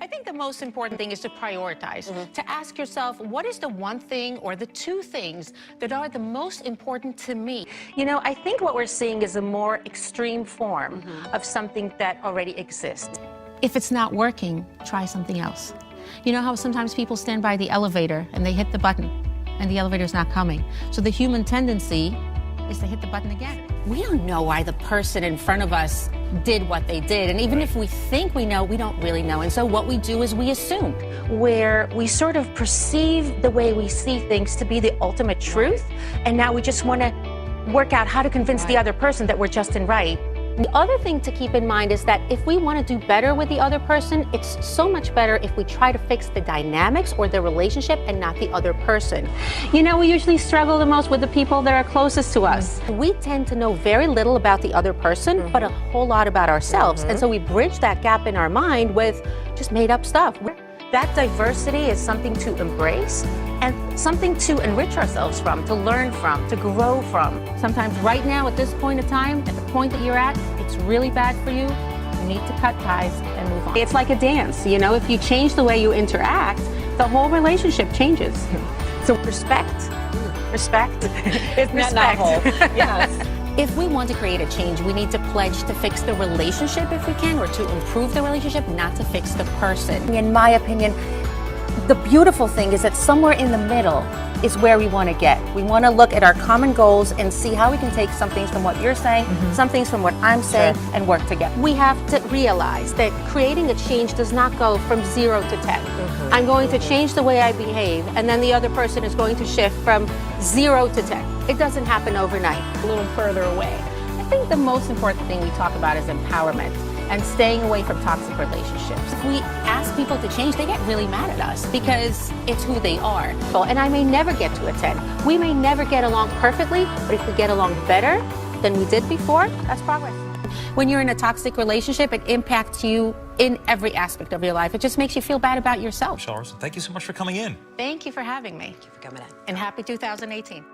I think the most important thing is to prioritize, to ask yourself, what is the one thing or the two things that are the most important to me? You know, I think what we're seeing is a more extreme form of something that already exists. If it's not working, try something else. You know how sometimes people stand by the elevator and they hit the button and the elevator's not coming. So the human tendency is to hit the button again. We don't know why the person in front of us did what they did. And even if we think we know, we don't really know. And so what we do is we assume, where we sort of perceive the way we see things to be the ultimate truth. And now we just want to work out how to convince the other person that we're just in right. The other thing to keep in mind is that if we want to do better with the other person, it's so much better if we try to fix the dynamics or the relationship and not the other person. You know, we usually struggle the most with the people that are closest to us. We tend to know very little about the other person, but a whole lot about ourselves. And so we bridge that gap in our mind with just made up stuff. That diversity is something to embrace and something to enrich ourselves from, to learn from, to grow from. Sometimes right now at this point in time, at the point that you're at, it's really bad for you. You need to cut ties and move on. It's like a dance, you know, if you change the way you interact, the whole relationship changes. So respect. It's respect. Yes. If we want to create a change, we need to pledge to fix the relationship if we can, or to improve the relationship, not to fix the person. In my opinion, the beautiful thing is that somewhere in the middle is where we want to get. We want to look at our common goals and see how we can take some things from what you're saying, some things from what I'm saying, and work together. We have to realize that creating a change does not go from 0 to 10. I'm going to change the way I behave, and then the other person is going to shift from 0 to 10. It doesn't happen overnight. A little further away. I think the most important thing we talk about is empowerment and staying away from toxic relationships. If we ask people to change, they get really mad at us because it's who they are. And I may never get to a 10. We may never get along perfectly, but if we get along better than we did before, that's progress. When you're in a toxic relationship, it impacts you in every aspect of your life. It just makes you feel bad about yourself. Rozen, thank you so much for coming in. Thank you for having me. Thank you for coming in. And happy 2018.